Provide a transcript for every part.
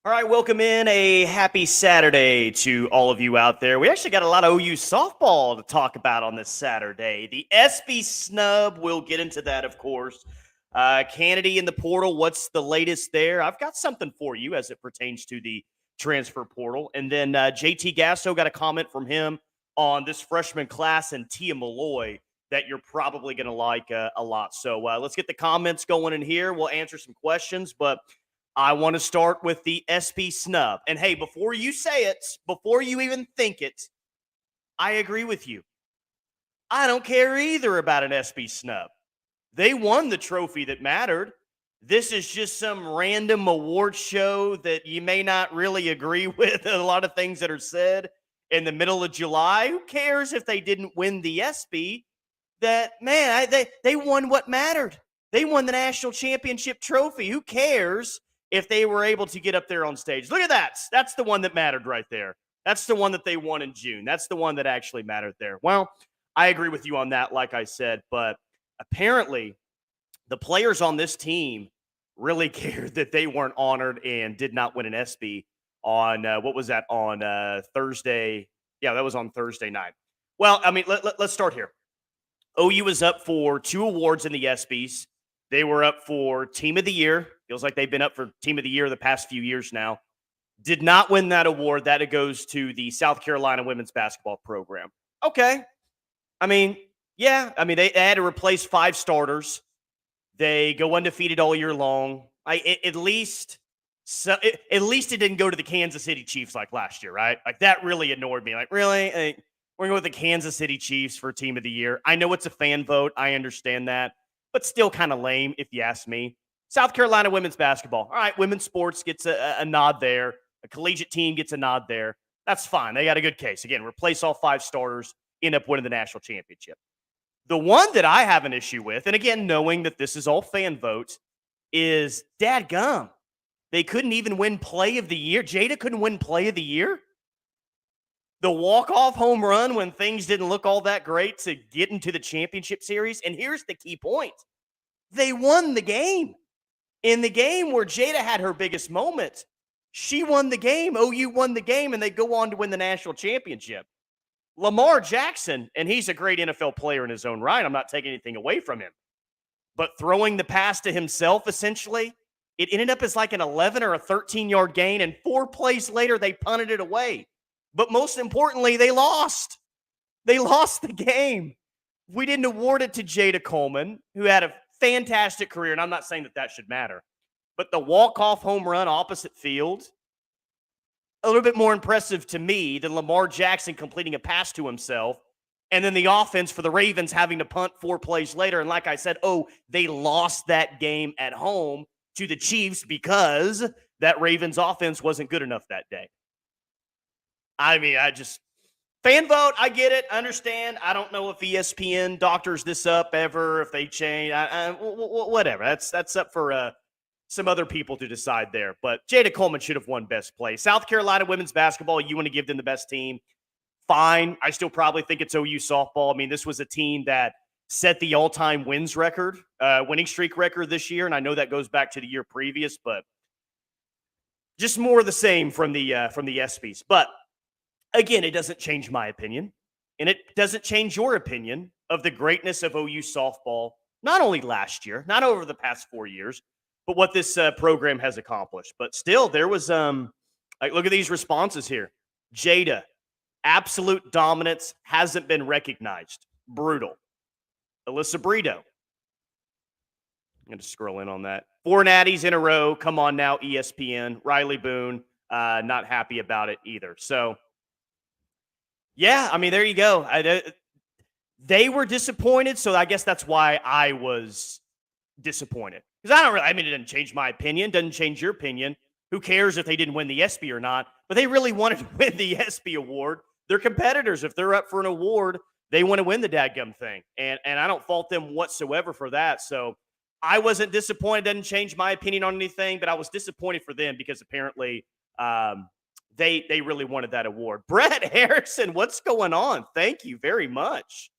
All right, welcome in. A happy Saturday to all of you out there. We actually got a lot of OU softball to talk about on this Saturday. The SB snub, we'll get into that, of course. Kennedy in the portal, what's the latest there? I've got something for you as it pertains to the transfer portal. And then JT Gasso, got a comment from him on this freshman class and Tia Malloy that you're probably going to like a lot. So let's get the comments going in here. We'll answer some questions, but I want to start with the SP snub. And hey, before you say it, before you even think it, I agree with you. I don't care either about an SP snub. They won the trophy that mattered. This is just some random award show that you may not really agree with a lot of things that are said in the middle of July. Who cares if they didn't win the SP? They won what mattered. They won the national championship trophy. Who cares if they were able to get up there on stage? Look at that. That's the one that mattered right there. That's the one that they won in June. That's the one that actually mattered there. Well, I agree with you on that, like I said, but apparently the players on this team really cared that they weren't honored and did not win an ESPY on, what was that, on Thursday? Yeah, that was on Thursday night. Well, I mean, let's start here. OU was up for 2 awards in the ESPYs. They were up for Team of the Year. Feels like they've been up for Team of the Year the past few years now. Did not win that award. That it goes to the South Carolina women's basketball program. Okay. I mean, yeah. I mean, they had to replace 5 starters. They go undefeated all year long. At least it didn't go to the Kansas City Chiefs like last year, right? Like that really annoyed me. Like, really? We're going with the Kansas City Chiefs for Team of the Year. I know it's a fan vote. I understand that. But still kind of lame, if you ask me. South Carolina women's basketball. All right, women's sports gets a nod there. A collegiate team gets a nod there. That's fine. They got a good case. Again, replace all 5 starters, end up winning the national championship. The one that I have an issue with, and again, knowing that this is all fan votes, is dadgum. They couldn't even win play of the year. Jada couldn't win play of the year. The walk-off home run when things didn't look all that great to get into the championship series. And here's the key point. They won the game. In the game where Jada had her biggest moment, she won the game. OU won the game, and they go on to win the national championship. Lamar Jackson, and he's a great NFL player in his own right. I'm not taking anything away from him. But throwing the pass to himself, essentially, it ended up as like an 11 or a 13-yard gain, and 4 plays later, they punted it away. But most importantly, they lost. They lost the game. We didn't award it to Jada Coleman, who had a fantastic career, and I'm not saying that should matter. But the walk-off home run opposite field, a little bit more impressive to me than Lamar Jackson completing a pass to himself, and then the offense for the Ravens having to punt 4 plays later. And like I said, they lost that game at home to the Chiefs because that Ravens offense wasn't good enough that day. I mean, fan vote, I get it, I understand. I don't know if ESPN doctors this up ever, if they change. Whatever. That's up for some other people to decide there. But Jada Coleman should have won best play. South Carolina women's basketball, you want to give them the best team. Fine. I still probably think it's OU softball. I mean, this was a team that set the all-time wins record, winning streak record this year, and I know that goes back to the year previous, but just more of the same from the ESPYs. But again, it doesn't change my opinion, and it doesn't change your opinion of the greatness of OU softball, not only last year, not over the past 4 years, but what this program has accomplished. But still, there was, look at these responses here. Jada, absolute dominance, hasn't been recognized. Brutal. Alyssa Brito. I'm going to scroll in on that. 4 natties in a row. Come on now, ESPN. Riley Boone, not happy about it either. So, yeah, I mean, there you go. They were disappointed, so I guess that's why I was disappointed. Because it didn't change my opinion, doesn't change your opinion. Who cares if they didn't win the ESPY or not? But they really wanted to win the ESPY award. They're competitors. If they're up for an award, they want to win the dadgum thing. And I don't fault them whatsoever for that. So I wasn't disappointed. Doesn't change my opinion on anything, but I was disappointed for them because apparently they really wanted that award. Brett Harrison, what's going on? Thank you very much.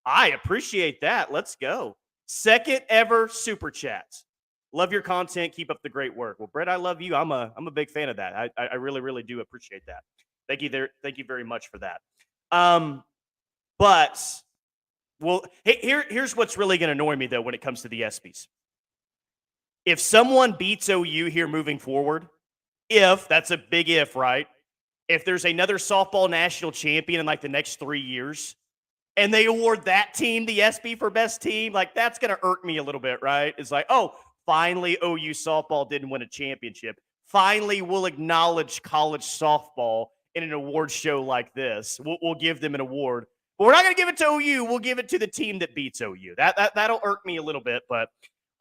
I appreciate that. Let's go. Second ever Super Chats. Love your content. Keep up the great work. Well, Brett, I love you. I'm a big fan of that. I really, really do appreciate that. Thank you there. Thank you very much for that. But well, here's what's really going to annoy me though when it comes to the ESPYs. If someone beats OU here moving forward, if that's a big if, right? If there's another softball national champion in like the next 3 years, and they award that team the ESPY for best team, like that's going to irk me a little bit, right? It's like, oh, finally OU softball didn't win a championship. Finally, we'll acknowledge college softball in an award show like this. We'll give them an award. But we're not going to give it to OU. We'll give it to the team that beats OU. That'll irk me a little bit. But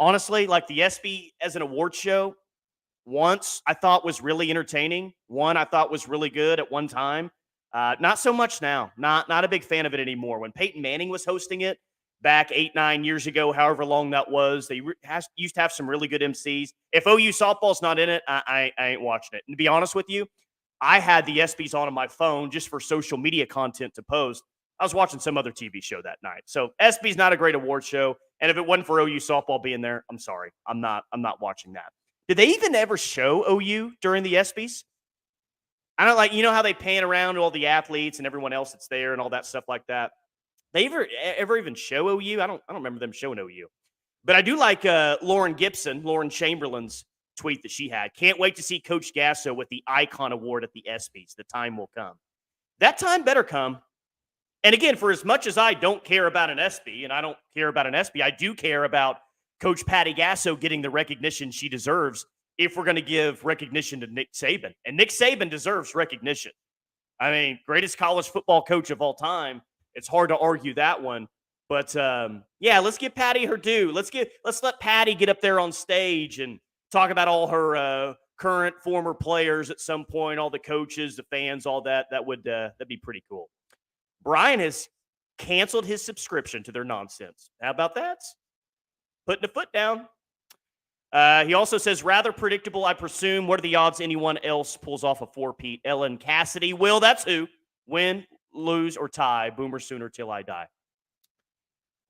honestly, like the ESPY as an award show, once I thought was really entertaining. One I thought was really good at one time. Not so much now. Not a big fan of it anymore. When Peyton Manning was hosting it back 8-9 years ago, however long that was, they used to have some really good MCs. If OU softball's not in it, I ain't watching it. And to be honest with you, I had the ESPYs on my phone just for social media content to post. I was watching some other TV show that night. So ESPY's not a great award show. And if it wasn't for OU softball being there, I'm sorry. I'm not watching that. Did they even ever show OU during the ESPYs? I don't like, you know how they pan around all the athletes and everyone else that's there and all that stuff like that. They ever even show OU? I don't remember them showing OU. But I do like Lauren Chamberlain's tweet that she had. Can't wait to see Coach Gasso with the Icon Award at the ESPYs. The time will come. That time better come. And again, for as much as I don't care about an ESPY, and I don't care about an ESPY, I do care about Coach Patty Gasso getting the recognition she deserves if we're going to give recognition to Nick Saban. And Nick Saban deserves recognition. I mean, greatest college football coach of all time. It's hard to argue that one. But, yeah, let's give Patty her due. Let's let Patty get up there on stage and talk about all her current, former players at some point, all the coaches, the fans, all that. That'd be pretty cool. Brian has canceled his subscription to their nonsense. How about that? Putting a foot down. He also says, rather predictable, I presume. What are the odds anyone else pulls off a four-peat? Ellen Cassidy will. That's who. Win, lose, or tie. Boomer Sooner till I die.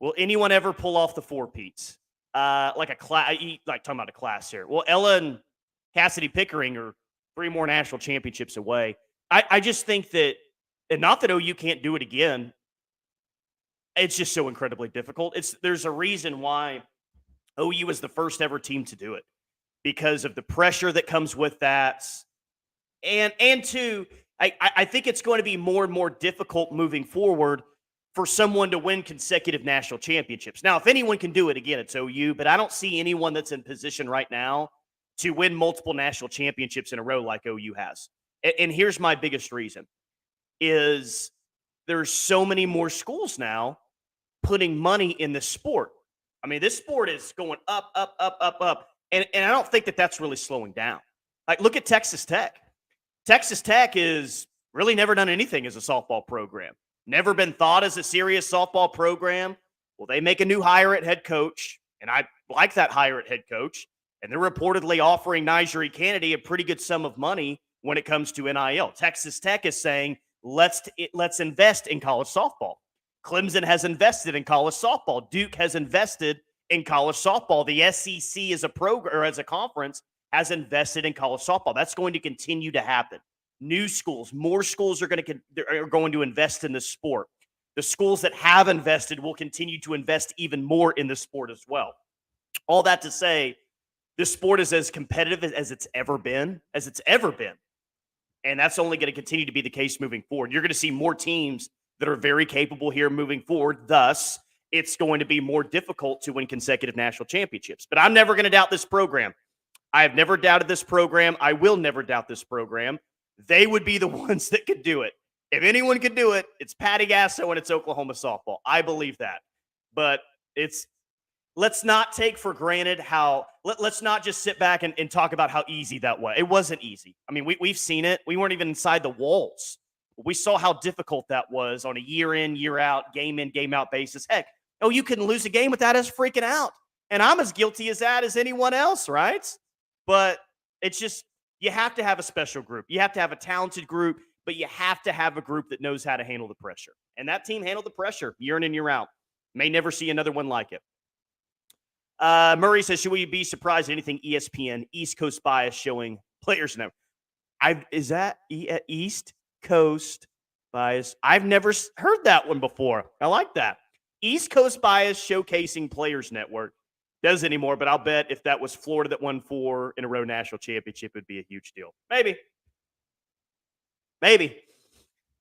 Will anyone ever pull off the four-peats? Like talking about a class here. Well, Ellen Cassidy Pickering are 3 more national championships away. I just think that, and not that OU can't do it again, it's just so incredibly difficult. There's a reason why OU is the first ever team to do it, because of the pressure that comes with that. And two, I think it's going to be more and more difficult moving forward for someone to win consecutive national championships. Now, if anyone can do it, again, it's OU, but I don't see anyone that's in position right now to win multiple national championships in a row like OU has. And here's my biggest reason is there's so many more schools now putting money in this sport. I mean, this sport is going up, up, up, up, up. And I don't think that that's really slowing down. Like, look at Texas Tech. Texas Tech is really never done anything as a softball program. Never been thought as a serious softball program. Well, they make a new hire at head coach, and I like that hire at head coach. And they're reportedly offering Nigeri Kennedy a pretty good sum of money when it comes to NIL. Texas Tech is saying, let's invest in college softball. Clemson has invested in college softball. Duke has invested in college softball. The SEC as a program or as a conference has invested in college softball. That's going to continue to happen. New schools, more schools are going to invest in the sport. The schools that have invested will continue to invest even more in the sport as well. All that to say, this sport is as competitive as it's ever been, And that's only going to continue to be the case moving forward. You're going to see more teams that are very capable here moving forward. Thus, it's going to be more difficult to win consecutive national championships. But I'm never going to doubt this program. I have never doubted this program. I will never doubt this program. They would be the ones that could do it. If anyone could do it, it's Patty Gasso and it's Oklahoma softball. I believe that. But let's not take for granted let's not just sit back and talk about how easy that was. It wasn't easy. I mean, we've seen it. We weren't even inside the walls. We saw how difficult that was on a year in, year out, game in, game out basis. Heck, you couldn't lose a game without us freaking out. And I'm as guilty as that as anyone else, right? But it's just, you have to have a special group. You have to have a talented group, but you have to have a group that knows how to handle the pressure. And that team handled the pressure year in and year out. May never see another one like it. Murray says, should we be surprised at anything ESPN East Coast bias showing players now? Is that East Coast bias? I've never heard that one before. I like that. East Coast bias showcasing Players Network. Does anymore, but I'll bet if that was Florida that won 4 in a row national championship, it would be a huge deal. Maybe.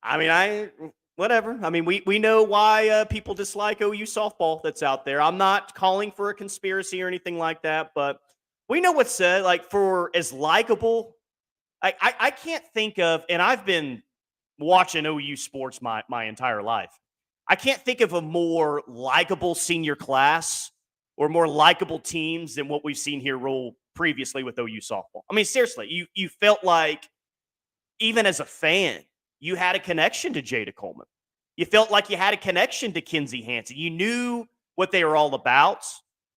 I mean, whatever. I mean, we know why people dislike OU softball that's out there. I'm not calling for a conspiracy or anything like that, but we know what's said. Like, for as likable, I can't think of, and I've been watching OU sports my entire life. I can't think of a more likable senior class or more likable teams than what we've seen here roll previously with OU softball. I mean, seriously, you felt like, even as a fan, you had a connection to Jada Coleman. You felt like you had a connection to Kinsey Hansen. You knew what they were all about.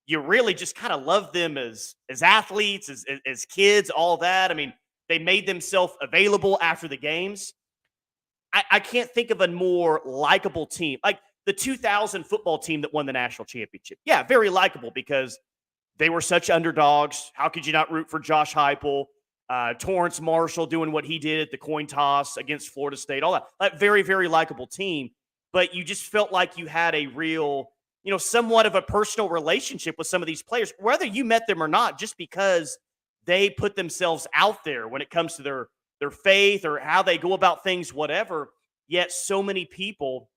You really just kind of loved them as athletes, as kids, all that. I mean, they made themselves available after the games. I can't think of a more likable team. Like the 2000 football team that won the national championship. Yeah, very likable because they were such underdogs. How could you not root for Josh Heupel? Torrance Marshall doing what he did at the coin toss against Florida State, all that. Like, very, very likable team. But you just felt like you had a real, somewhat of a personal relationship with some of these players, whether you met them or not, just because they put themselves out there when it comes to their faith or how they go about things, whatever. Yet so many people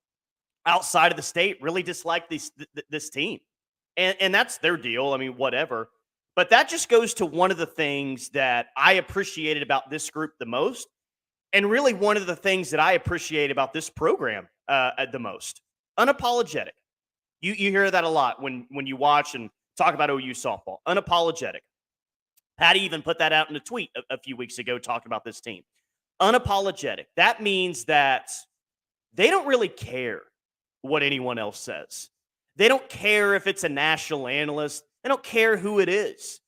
outside of the state really dislike this team. And that's their deal. I mean, whatever. But that just goes to one of the things that I appreciated about this group the most, and really one of the things that I appreciate about this program the most. Unapologetic. You hear that a lot when you watch and talk about OU softball. Unapologetic. Patty even put that out in a tweet a few weeks ago talking about this team. Unapologetic. That means that they don't really care what anyone else says. They don't care if it's a national analyst. They don't care who it is.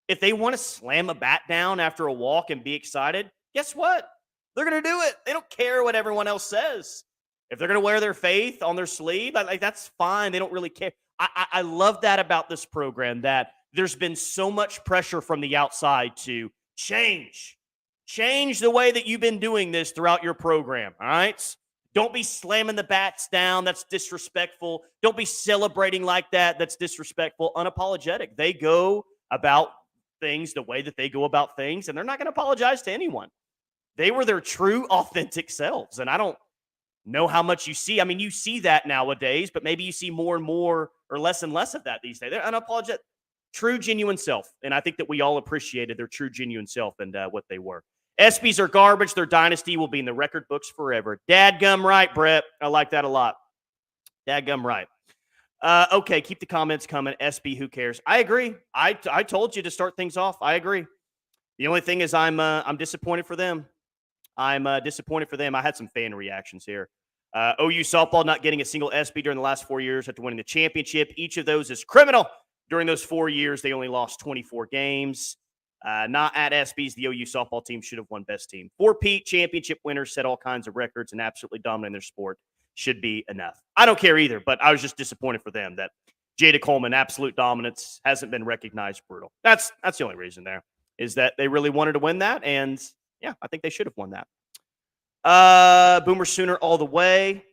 If they want to slam a bat down after a walk and be excited, guess what? They're going to do it. They don't care what everyone else says. If they're going to wear their faith on their sleeve, that's fine. They don't really care. I love that about this program, that there's been so much pressure from the outside to change the way that you've been doing this throughout your program. All right. Don't be slamming the bats down. That's disrespectful. Don't be celebrating like that. That's disrespectful. Unapologetic. They go about things the way that they go about things, and they're not going to apologize to anyone. They were their true, authentic selves, and I don't know how much you see. I mean, you see that nowadays, but maybe you see more and more or less and less of that these days. They're unapologetic. True, genuine self. And I think that we all appreciated their true, genuine self and what they were. ESPYs are garbage. Their dynasty will be in the record books forever. Dadgum right, Brett. I like that a lot. Dadgum right. Okay, keep the comments coming. ESPY, who cares? I agree. I told you to start things off. I agree. The only thing is I'm disappointed for them. I'm disappointed for them. I had some fan reactions here. OU softball not getting a single ESPY during the last 4 years after winning the championship. Each of those is criminal. During those 4 years, they only lost 24 games. Not at ESPYs, the OU softball team should have won best team. 4-peat championship winners, set all kinds of records, and absolutely dominating their sport. Should be enough. I don't care either, but I was just disappointed for them that Jada Coleman, absolute dominance, hasn't been recognized. Brutal. That's the only reason there, is that they really wanted to win that, and yeah, I think they should have won that. Boomer Sooner all the way.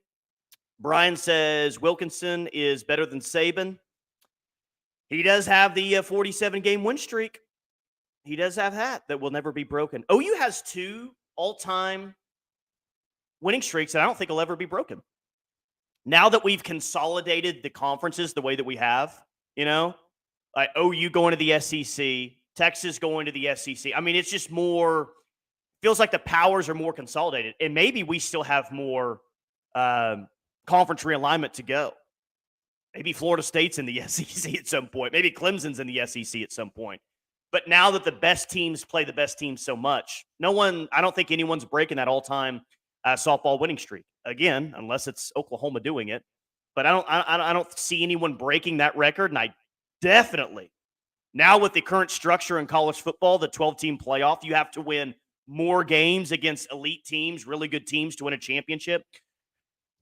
Brian says Wilkinson is better than Saban. He does have the 47-game win streak. He does have that will never be broken. OU has 2 all-time winning streaks that I don't think will ever be broken. Now that we've consolidated the conferences the way that we have, like OU going to the SEC, Texas going to the SEC. I mean, it's just more, feels like the powers are more consolidated. And maybe we still have more conference realignment to go. Maybe Florida State's in the SEC at some point. Maybe Clemson's in the SEC at some point. But now that the best teams play the best teams so much, I don't think anyone's breaking that all-time softball winning streak again, unless it's Oklahoma doing it. But I don't see anyone breaking that record. And I definitely, now with the current structure in college football, the 12-team playoff, you have to win more games against elite teams, really good teams to win a championship.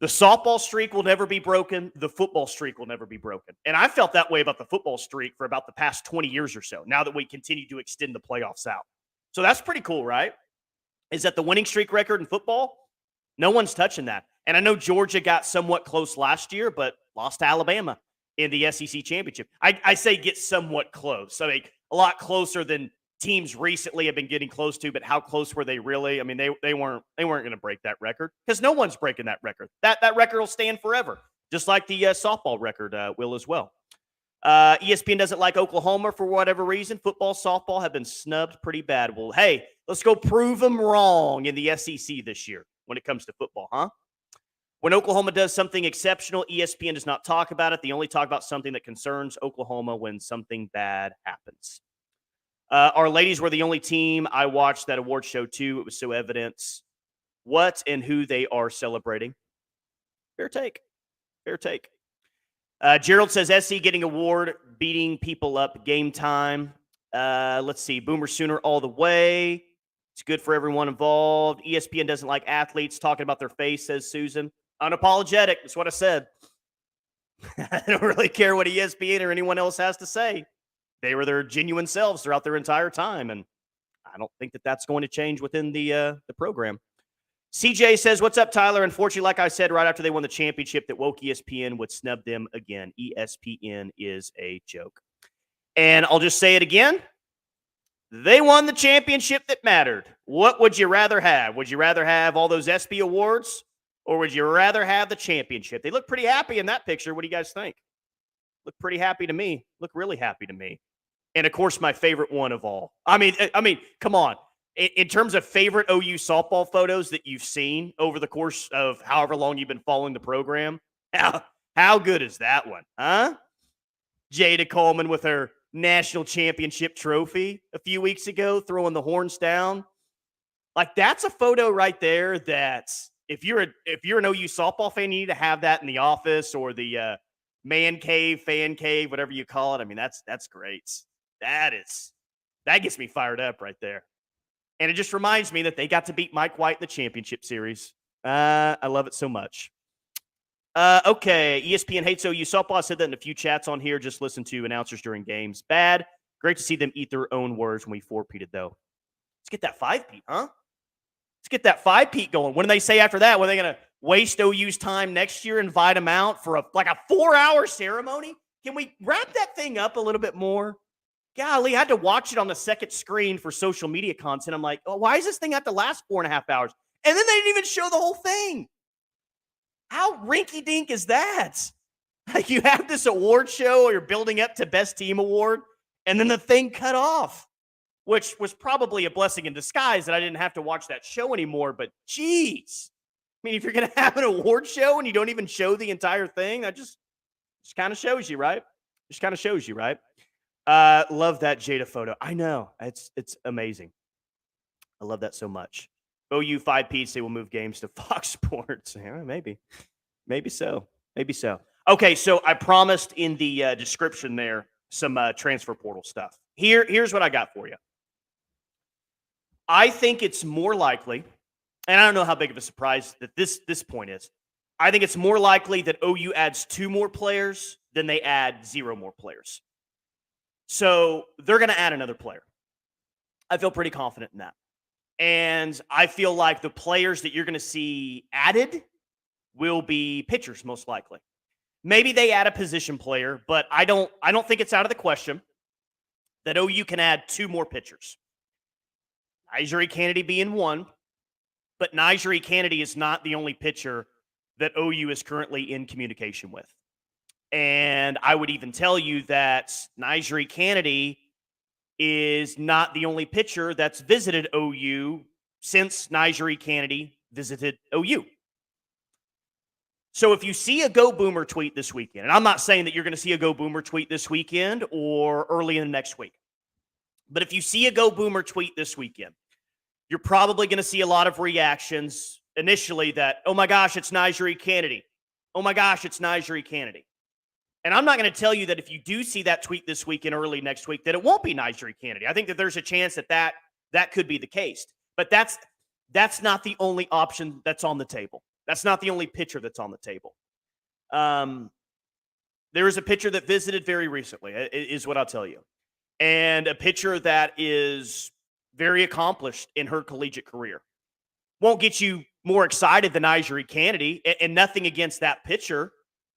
The softball streak will never be broken. The football streak will never be broken. And I felt that way about the football streak for about the past 20 years or so, now that we continue to extend the playoffs out. So that's pretty cool, right? Is that the winning streak record in football? No one's touching that. And I know Georgia got somewhat close last year, but lost to Alabama in the SEC championship. I say get somewhat close. I mean, a lot closer than teams recently have been getting close to, but how close were they really? I mean, they weren't going to break that record because no one's breaking that record. That record will stand forever, just like the softball record will as well. ESPN doesn't like Oklahoma for whatever reason. Football, softball have been snubbed pretty bad. Well, hey, let's go prove them wrong in the SEC this year when it comes to football, huh? When Oklahoma does something exceptional, ESPN does not talk about it. They only talk about something that concerns Oklahoma when something bad happens. Our ladies were the only team I watched that award show too. It was so evident what and who they are celebrating. Fair take. Fair take. Gerald says SC getting award, beating people up, game time. Let's see. Boomer Sooner all the way. It's good for everyone involved. ESPN doesn't like athletes talking about their face, says Susan. Unapologetic. That's what I said. I don't really care what ESPN or anyone else has to say. They were their genuine selves throughout their entire time, and I don't think that that's going to change within the program. CJ says, what's up, Tyler? Unfortunately, like I said, right after they won the championship, that woke ESPN would snub them again. ESPN is a joke. And I'll just say it again. They won the championship that mattered. What would you rather have? Would you rather have all those ESPY Awards, or would you rather have the championship? They look pretty happy in that picture. What do you guys think? Look pretty happy to me. Look really happy to me. And, of course, my favorite one of all. I mean, come on. In terms of favorite OU softball photos that you've seen over the course of however long you've been following the program, how good is that one, huh? Jada Coleman with her national championship trophy a few weeks ago, throwing the horns down. Like, that's a photo right there that if you're an OU softball fan, you need to have that in the office or the man cave, fan cave, whatever you call it. I mean, that's great. That gets me fired up right there. And it just reminds me that they got to beat Mike White in the championship series. I love it so much. Okay, ESPN hates OU softball. I said that in a few chats on here. Just listen to announcers during games. Bad. Great to see them eat their own words when we four-peated, though. Let's get that five-peat, huh? Let's get that five-peat going. What do they say after that? What are they going to waste OU's time next year, invite them out for a 4-hour ceremony? Can we wrap that thing up a little bit more? Golly, I had to watch it on the second screen for social media content. I'm like, oh, why is this thing have to last 4.5 hours? And then they didn't even show the whole thing. How rinky-dink is that? Like, you have this award show or you're building up to Best Team Award, and then the thing cut off, which was probably a blessing in disguise that I didn't have to watch that show anymore. But, geez. I mean, if you're going to have an award show and you don't even show the entire thing, that just kind of shows you, right? Just kind of shows you, right? Love that Jada photo. I know. It's amazing. I love that so much. OU 5-peats, they will move games to Fox Sports. Yeah, maybe so. Maybe so. Okay, so I promised in the description there some transfer portal stuff. Here's what I got for you. I think it's more likely, and I don't know how big of a surprise that this point is. I think it's more likely that OU adds 2 more players than they add 0 more players. So they're going to add another player. I feel pretty confident in that. And I feel like the players that you're going to see added will be pitchers, most likely. Maybe they add a position player, but I don't think it's out of the question that OU can add 2 more pitchers. Nigeri Kennedy being one, but Nigeri Kennedy is not the only pitcher that OU is currently in communication with. And I would even tell you that Nigeri Kennedy is not the only pitcher that's visited OU since Nigeri Kennedy visited OU. So if you see a Go Boomer tweet this weekend, and I'm not saying that you're going to see a Go Boomer tweet this weekend or early in the next week, but if you see a Go Boomer tweet this weekend, you're probably going to see a lot of reactions initially that, oh my gosh, it's Nigeri Kennedy. Oh my gosh, it's Nigeri Kennedy. And I'm not going to tell you that if you do see that tweet this week and early next week, that it won't be Nigeri Kennedy. I think that there's a chance that could be the case. But that's not the only option that's on the table. That's not the only pitcher that's on the table. There is a pitcher that visited very recently, is what I'll tell you. And a pitcher that is very accomplished in her collegiate career. Won't get you more excited than Nigeri Kennedy, and nothing against that pitcher,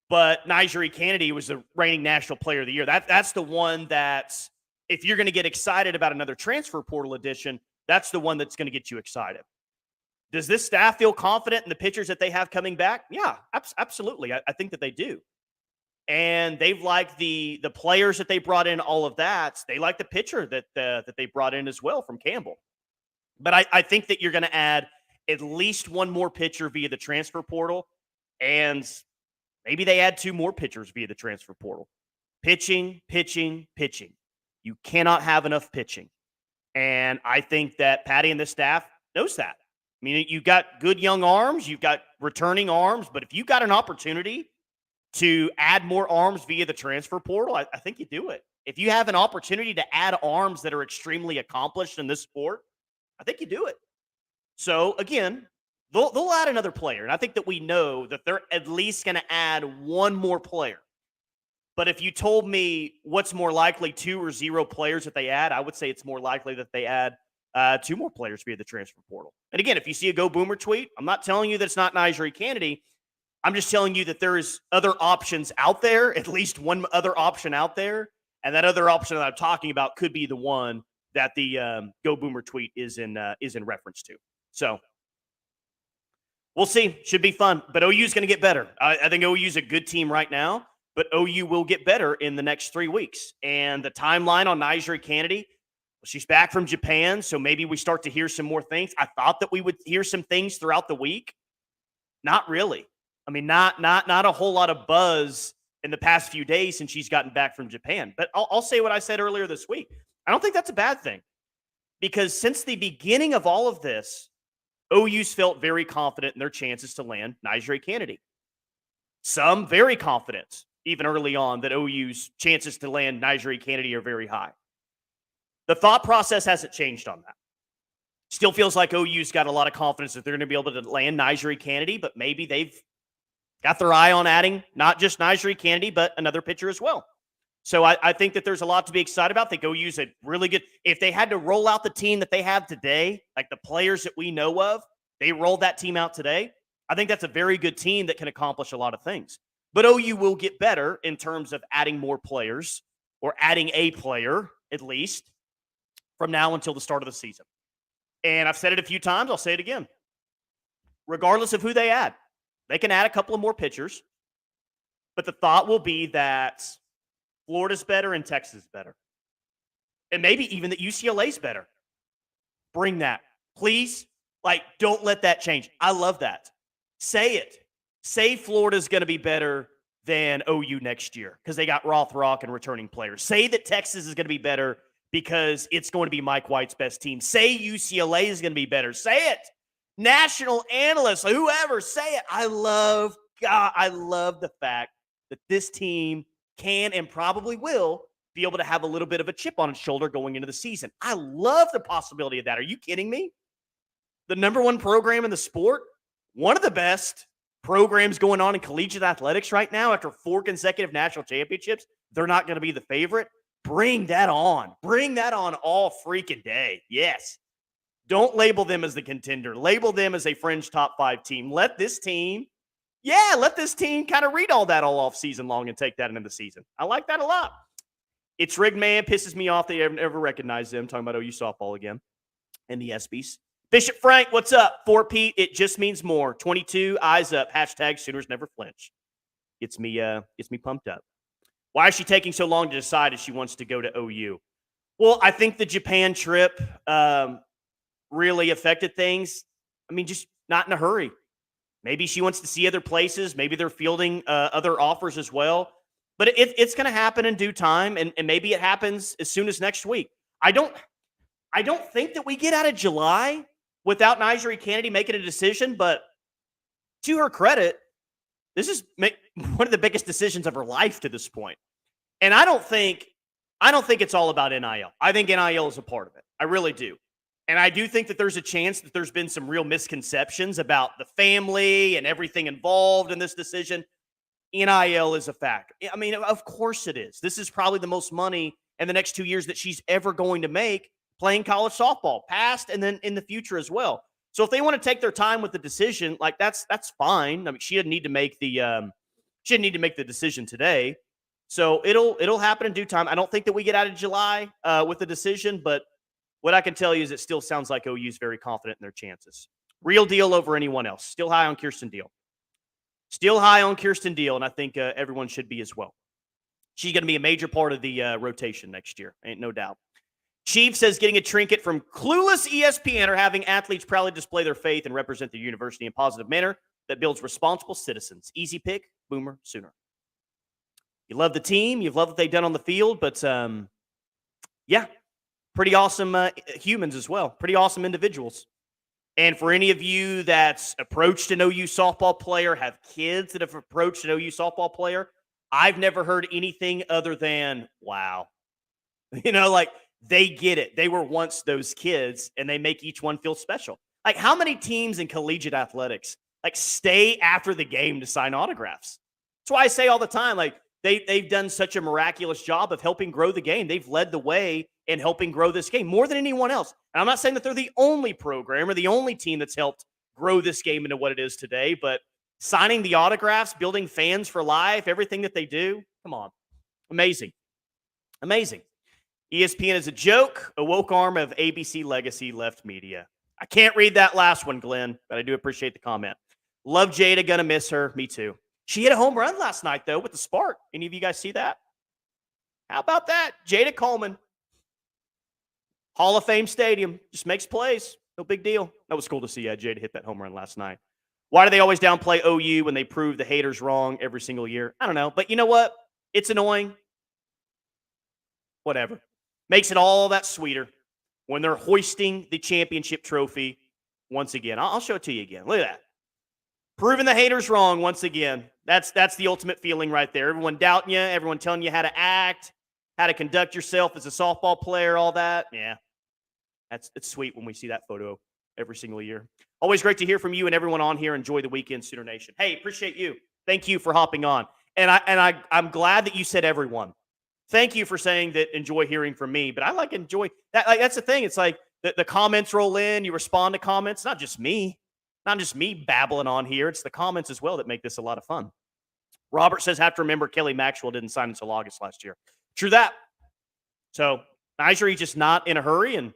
but Nigeri Kennedy was the reigning National Player of the Year. That's the one that, if you're going to get excited about another transfer portal edition, that's the one that's going to get you excited. Does this staff feel confident in the pitchers that they have coming back? Yeah, absolutely. I think that they do. And they've liked the players that they brought in, all of that. They like the pitcher that they brought in as well from Campbell. But I think that you're going to add at least one more pitcher via the transfer portal, and maybe they add two more pitchers via the transfer portal. Pitching. You cannot have enough pitching. And I think that Patty and the staff knows that. I mean, you've got good young arms, you've got returning arms, but if you got an opportunity to add more arms via the transfer portal, I think you do it. If you have an opportunity to add arms that are extremely accomplished in this sport, I think you do it. So, again, they'll add another player, and I think that we know that they're at least going to add one more player. But if you told me what's more likely, 2 or 0 players that they add, I would say it's more likely that they add 2 more players via the transfer portal. And again, if you see a Go Boomer tweet, I'm not telling you that it's not Nigeri Kennedy. I'm just telling you that there is other options out there, at least one other option out there. And that other option that I'm talking about could be the one that the Go Boomer tweet is in reference to. So we'll see. Should be fun. But OU is going to get better. I think OU is a good team right now, but OU will get better in the next 3 weeks. And the timeline on Nigeri Kennedy, she's back from Japan, so maybe we start to hear some more things. I thought that we would hear some things throughout the week. Not really. I mean, not a whole lot of buzz in the past few days since she's gotten back from Japan. But I'll say what I said earlier this week. I don't think that's a bad thing, because since the beginning of all of this, OU's felt very confident in their chances to land Nigeri Kennedy. Some very confident, even early on, that OU's chances to land Nigeri Kennedy are very high. The thought process hasn't changed on that. Still feels like OU's got a lot of confidence that they're going to be able to land Nigeri Kennedy, but maybe they've got their eye on adding not just Nigeri Kennedy, but another pitcher as well. So I think that there's a lot to be excited about. They go use a really good – if they had to roll out the team that they have today, like the players that we know of, they rolled that team out today. I think that's a very good team that can accomplish a lot of things. But OU will get better in terms of adding more players, or adding a player at least, from now until the start of the season. And I've said it a few times. I'll say it again. Regardless of who they add, they can add a couple of more pitchers. But the thought will be that Florida's better and Texas is better. And maybe even that UCLA's better. Bring that. Please, don't let that change. I love that. Say it. Say Florida's going to be better than OU next year because they got Rothrock and returning players. Say that Texas is going to be better because it's going to be Mike White's best team. Say UCLA is going to be better. Say it. National analysts, whoever, say it. I love the fact that this team can and probably will be able to have a little bit of a chip on its shoulder going into the season. I love the possibility of that. Are you kidding me? The number one program in the sport, one of the best programs going on in collegiate athletics right now after 4 consecutive national championships, they're not going to be the favorite. Bring that on. Bring that on all freaking day. Yes. Don't label them as the contender. Label them as a fringe top 5 team. Let this team kind of read all that all off season long and take that into the season. I like that a lot. It's rigged, man. Pisses me off they ever recognize them. Talking about OU softball again and the ESPYs. Bishop Frank, what's up? For Pete, it just means more. 22, eyes up. Hashtag Sooners never flinch. Gets me pumped up. Why is she taking so long to decide if she wants to go to OU? Well, I think the Japan trip really affected things. I mean, just not in a hurry. Maybe she wants to see other places. Maybe they're fielding other offers as well. But it's going to happen in due time, and maybe it happens as soon as next week. I don't think that we get out of July without Nigeri Kennedy making a decision, but to her credit, this is one of the biggest decisions of her life to this point. And I don't think it's all about NIL. I think NIL is a part of it. I really do. And I do think that there's a chance that there's been some real misconceptions about the family and everything involved in this decision. NIL is a factor. I mean, of course it is. This is probably the most money in the next 2 years that she's ever going to make playing college softball, past and then in the future as well. So if they want to take their time with the decision, like that's fine. I mean, she didn't need to make the decision today. So it'll happen in due time. I don't think that we get out of July with the decision, but what I can tell you is it still sounds like OU is very confident in their chances. Real deal over anyone else. Still high on Kirsten Deal. Still high on Kirsten Deal, and I think everyone should be as well. She's going to be a major part of the rotation next year, ain't no doubt. Chief says getting a trinket from clueless ESPN or having athletes proudly display their faith and represent their university in a positive manner that builds responsible citizens. Easy pick, Boomer Sooner. You love the team. You've loved what they've done on the field, but yeah, pretty awesome humans as well. Pretty awesome individuals. And for any of you that's approached an OU softball player, have kids that have approached an OU softball player, I've never heard anything other than, wow. Like they get it. They were once those kids, and they make each one feel special. Like how many teams in collegiate athletics like stay after the game to sign autographs? That's why I say all the time, like they've done such a miraculous job of helping grow the game. They've led the way in helping grow this game more than anyone else. And I'm not saying that they're the only program or the only team that's helped grow this game into what it is today, but signing the autographs, building fans for life, everything that they do, come on. Amazing. Amazing. ESPN is a joke, a woke arm of ABC legacy left media. I can't read that last one, Glenn, but I do appreciate the comment. Love Jada, gonna miss her. Me too. She hit a home run last night, though, with the spark. Any of you guys see that? How about that? Jada Coleman. Hall of Fame Stadium. Just makes plays. No big deal. That was cool to see Jada hit that home run last night. Why do they always downplay OU when they prove the haters wrong every single year? I don't know. But you know what? It's annoying. Whatever. Makes it all that sweeter when they're hoisting the championship trophy once again. I'll show it to you again. Look at that. Proving the haters wrong once again. That's the ultimate feeling right there. Everyone doubting you, everyone telling you how to act, how to conduct yourself as a softball player, all that. Yeah, it's sweet when we see that photo every single year. Always great to hear from you and everyone on here. Enjoy the weekend, Sooner Nation. Hey, appreciate you. Thank you for hopping on. And I'm glad that you said everyone. Thank you for saying that. Enjoy hearing from me. But I enjoy that. That's the thing. It's like the comments roll in. You respond to comments. Not just me babbling on here. It's the comments as well that make this a lot of fun. Robert says, have to remember Kelly Maxwell didn't sign until August last year. True that. So I'm sure he's just not in a hurry. And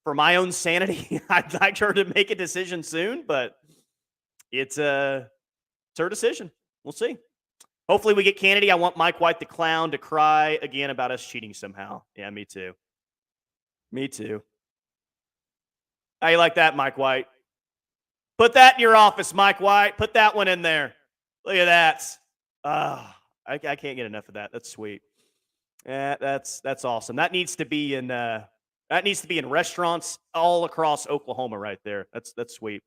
for my own sanity, I'd like her to make a decision soon, but it's her decision. We'll see. Hopefully we get Kennedy. I want Mike White the clown to cry again about us cheating somehow. Yeah, me too. Me too. How you like that, Mike White? Put that in your office, Mike White. Put that one in there. Look at that. I can't get enough of that. That's sweet. Yeah, that's awesome. That needs to be in restaurants all across Oklahoma right there. That's sweet.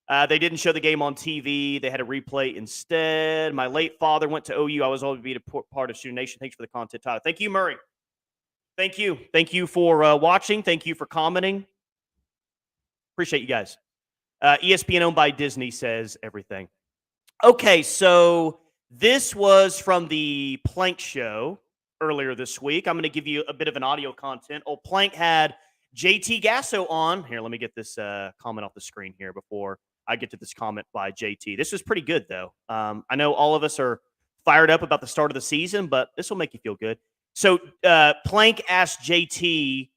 They didn't show the game on TV. They had a replay instead. My late father went to OU. I was always be a part of Student Nation. Thanks for the content, Tyler. Thank you, Murray. Thank you. Thank you for watching. Thank you for commenting. Appreciate you guys. ESPN owned by Disney says everything. Okay, so this was from the Plank Show earlier this week. I'm going to give you a bit of an audio content. Old Plank had JT Gasso on. Here, let me get this comment off the screen here before I get to this comment by JT. This was pretty good, though. I know all of us are fired up about the start of the season, but this will make you feel good. So Plank asked JT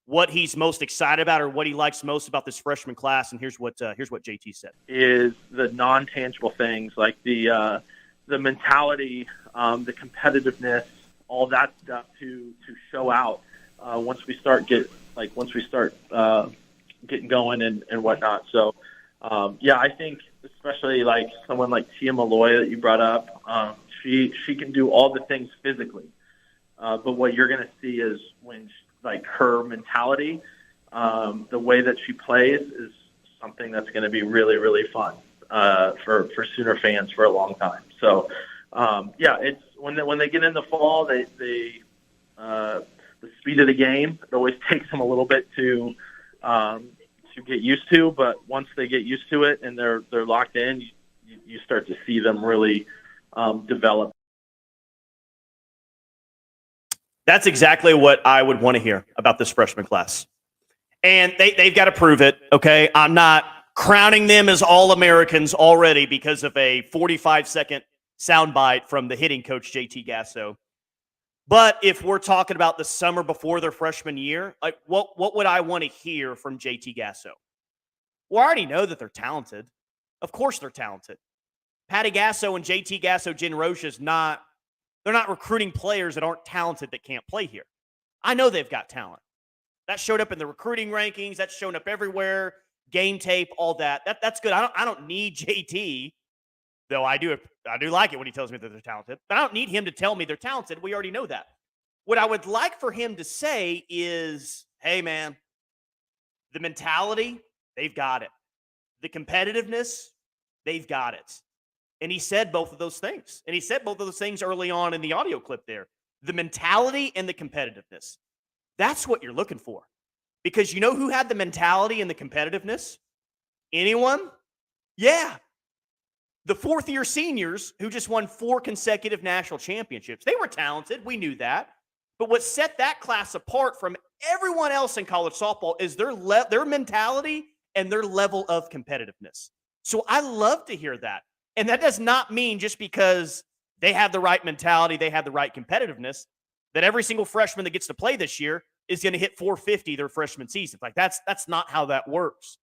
what he's most excited about or what he likes most about this freshman class, and here's what JT said. Is the non-tangible things like the mentality, the competitiveness, all that stuff to show out once we start getting going and whatnot. So I think especially like someone like Tia Malloy that you brought up, she can do all the things physically, but what you're going to see is when like her mentality, the way that she plays is something that's going to be really, really fun for Sooner fans for a long time. So, it's when they get in the fall, the speed of the game, it always takes them a little bit to to get used to. But once they get used to it and they're locked in, you start to see them really develop. That's exactly what I would want to hear about this freshman class. And they've got to prove it, okay? I'm not crowning them as All-Americans already because of a 45-second soundbite from the hitting coach, JT Gasso. But if we're talking about the summer before their freshman year, like what would I want to hear from JT Gasso? Well, I already know that they're talented. Of course they're talented. Patty Gasso and JT Gasso Genrocha they're not recruiting players that aren't talented that can't play here. I know they've got talent. That showed up in the recruiting rankings. That's shown up everywhere. Game tape, all that. That's good. I don't need JT, though I do like it when he tells me that they're talented. But I don't need him to tell me they're talented. We already know that. What I would like for him to say is, hey, man, the mentality, they've got it. The competitiveness, they've got it. And he said both of those things. And he said both of those things early on in the audio clip there. The mentality and the competitiveness. That's what you're looking for. Because you know who had the mentality and the competitiveness? Anyone? Yeah. The fourth-year seniors who just won 4 consecutive national championships. They were talented. We knew that. But what set that class apart from everyone else in college softball is their mentality and their level of competitiveness. So I love to hear that. And that does not mean just because they have the right mentality, they have the right competitiveness, that every single freshman that gets to play this year is going to hit 450 their freshman season. Like that's not how that works.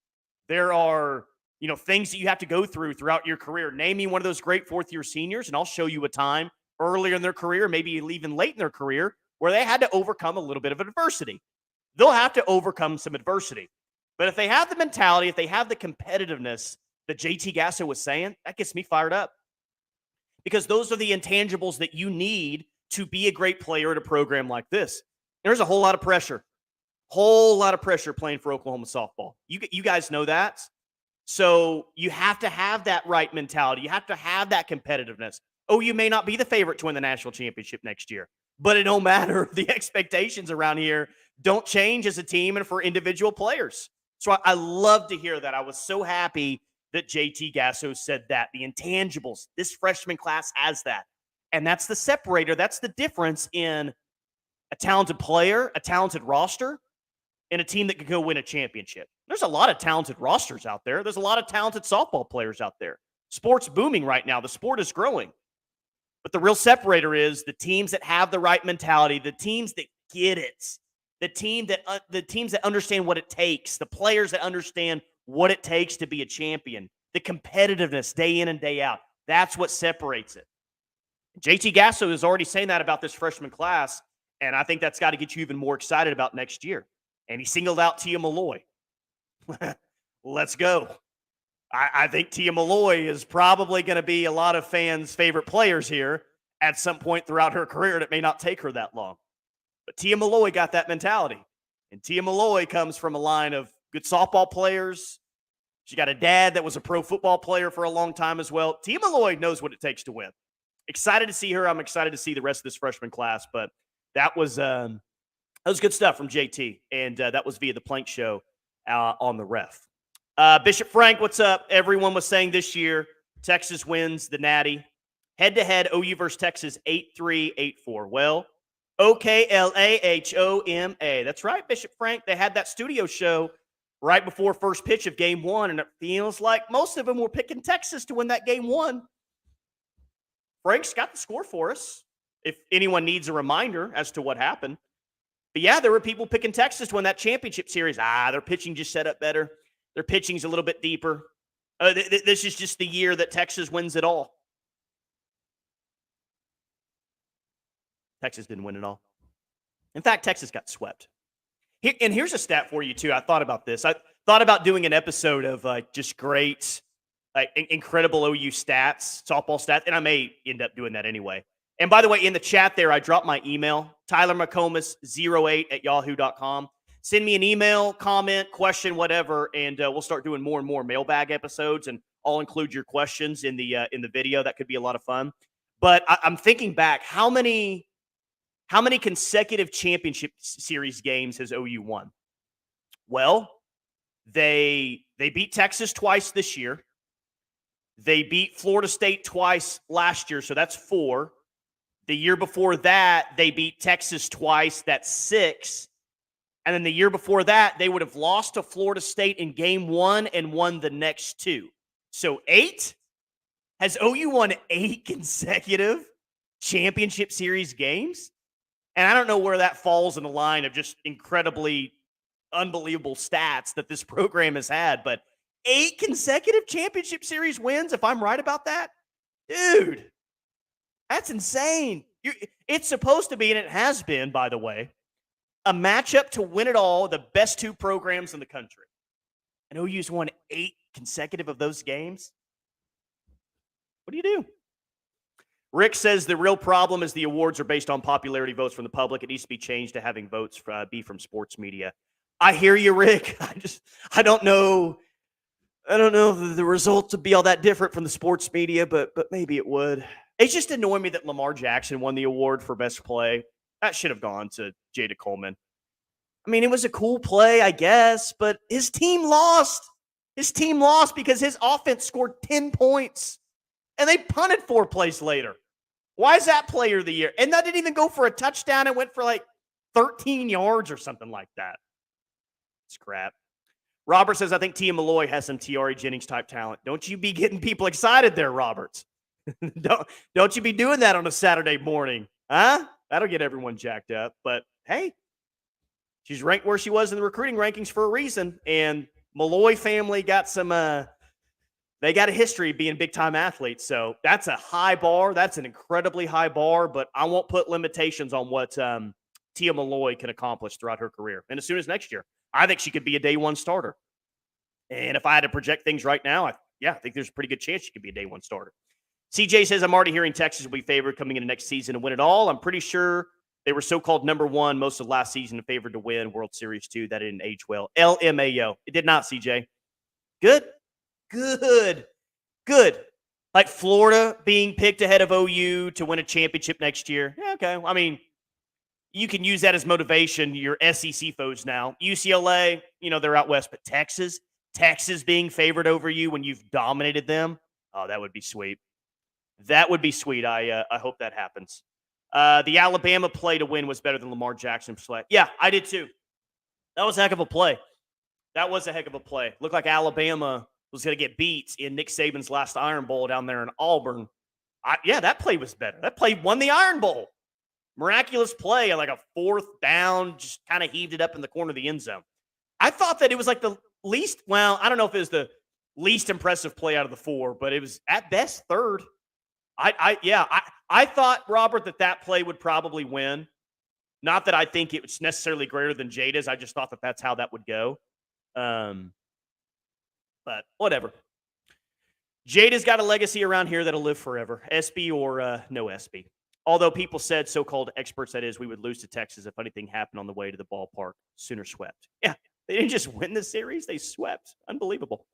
There are, things that you have to go through throughout your career. Name me one of those great fourth-year seniors, and I'll show you a time earlier in their career, maybe even late in their career, where they had to overcome a little bit of adversity. They'll have to overcome some adversity. But if they have the mentality, if they have the competitiveness that JT Gasso was saying, that gets me fired up. Because those are the intangibles that you need to be a great player at a program like this. There's a whole lot of pressure. Playing for Oklahoma softball. You guys know that. So you have to have that right mentality. You have to have that competitiveness. Oh, you may not be the favorite to win the national championship next year, but it don't matter. The expectations around here don't change as a team and for individual players. So I love to hear that. I was so happy that JT Gasso said that. The intangibles, this freshman class has that. And that's the separator. That's the difference in a talented player, a talented roster, and a team that can go win a championship. There's a lot of talented rosters out there. There's a lot of talented softball players out there. Sport's booming right now. The sport is growing. But the real separator is the teams that have the right mentality, the teams that get it, the teams that understand what it takes, the players that understand what it takes to be a champion, the competitiveness day in and day out. That's what separates it. JT Gasso is already saying that about this freshman class, and I think that's got to get you even more excited about next year. And he singled out Tia Malloy. Let's go. I think Tia Malloy is probably going to be a lot of fans' favorite players here at some point throughout her career, and it may not take her that long. But Tia Malloy got that mentality. And Tia Malloy comes from a line of good softball players. She got a dad that was a pro football player for a long time as well. Tia Malloy knows what it takes to win. Excited to see her. I'm excited to see the rest of this freshman class. But that was good stuff from JT, and that was via the Plank Show on the Ref. Bishop Frank, what's up? Everyone was saying this year Texas wins the Natty. Head-to-head, OU versus Texas, 8-3, 8-4. Well, OKLAHOMA. That's right, Bishop Frank. They had that studio show right before first pitch of game one, and it feels like most of them were picking Texas to win that game one. Frank's got the score for us, if anyone needs a reminder as to what happened. But yeah, there were people picking Texas to win that championship series. Their pitching just set up better. Their pitching's a little bit deeper. This is just the year that Texas wins it all. Texas didn't win it all. In fact, Texas got swept. And here's a stat for you, too. I thought about this. I thought about doing an episode of just great, incredible OU stats, softball stats, and I may end up doing that anyway. And by the way, in the chat there, I dropped my email, tylermccomas08@yahoo.com. Send me an email, comment, question, whatever, and we'll start doing more and more mailbag episodes, and I'll include your questions in the video. That could be a lot of fun. But I'm thinking back, how many consecutive championship series games has OU won? Well, They beat Texas twice this year. They beat Florida State twice last year, so that's 4. The year before that, they beat Texas twice. That's 6. And then the year before that, they would have lost to Florida State in game 1 and won the next 2. So 8? Has OU won 8 consecutive championship series games? And I don't know where that falls in the line of just incredibly unbelievable stats that this program has had, but 8 consecutive championship series wins, if I'm right about that? Dude, that's insane. It's supposed to be, and it has been, by the way, a matchup to win it all, the best 2 programs in the country. And OU's won 8 consecutive of those games. What do you do? Rick says the real problem is the awards are based on popularity votes from the public. It needs to be changed to having votes be from sports media. I hear you, Rick. I don't know. I don't know if the results would be all that different from the sports media, but maybe it would. It's just annoying me that Lamar Jackson won the award for best play. That should have gone to Jada Coleman. I mean, it was a cool play, I guess, but his team lost. His team lost because his offense scored 10 points, and they punted 4 plays later. Why is that player of the year? And that didn't even go for a touchdown. It went for like 13 yards or something like that. It's crap. Robert says, I think Tia Malloy has some Tiare Jennings-type talent. Don't you be getting people excited there, Roberts. Don't you be doing that on a Saturday morning, huh? That'll get everyone jacked up. But, hey, she's ranked where she was in the recruiting rankings for a reason. And Malloy family got some they got a history of being big-time athletes. So that's a high bar. That's an incredibly high bar. But I won't put limitations on what Tia Malloy can accomplish throughout her career. And as soon as next year, I think she could be a day 1 starter. And if I had to project things right now, I think there's a pretty good chance she could be a day 1 starter. CJ says, I'm already hearing Texas will be favored coming into next season to win it all. I'm pretty sure they were so-called number 1 most of last season and favored to win World Series 2. That didn't age well. LMAO. It did not, CJ. Good. Like Florida being picked ahead of OU to win a championship next year. Yeah, okay. I mean, you can use that as motivation. Your SEC foes now. UCLA, they're out west. But Texas being favored over you when you've dominated them, oh, that would be sweet. That would be sweet. I hope that happens. The Alabama play to win was better than Lamar Jackson play. Yeah, I did too. That was a heck of a play. Looked like Alabama was going to get beat in Nick Saban's last Iron Bowl down there in Auburn. That play was better. That play won the Iron Bowl. Miraculous play, like a 4th down, just kind of heaved it up in the corner of the end zone. I thought that it was like the least, I don't know if it was the least impressive play out of the 4, but it was at best 3rd. I thought, Robert, that play would probably win. Not that I think it was necessarily greater than Jada's. I just thought that that's how that would go. But whatever. Jada's got a legacy around here that'll live forever. SB or no SB. Although people said, so-called experts, that is, we would lose to Texas if anything happened on the way to the ballpark. Sooner swept. Yeah, they didn't just win the series. They swept. Unbelievable.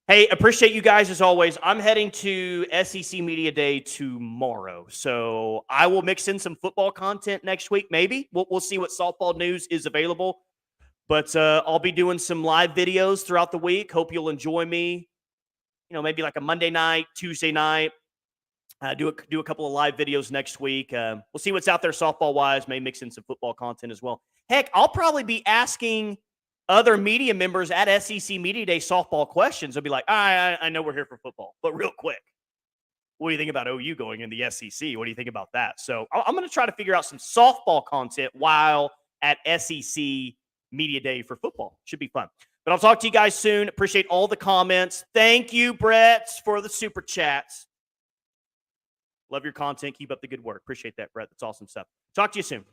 Hey, appreciate you guys as always. I'm heading to SEC Media Day tomorrow, so I will mix in some football content next week, maybe. We'll see what softball news is available, but I'll be doing some live videos throughout the week. Hope you'll enjoy me. Maybe like a Monday night, Tuesday night. Do a couple of live videos next week. We'll see what's out there softball-wise. May mix in some football content as well. Heck, I'll probably be asking other media members at SEC Media Day softball questions. They'll be like, I know we're here for football, but real quick, what do you think about OU going in the SEC? What do you think about that? So I'm going to try to figure out some softball content while at SEC Media Day for football. Should be fun. But I'll talk to you guys soon. Appreciate all the comments. Thank you, Brett, for the super chats. Love your content. Keep up the good work. Appreciate that, Brett. That's awesome stuff. Talk to you soon.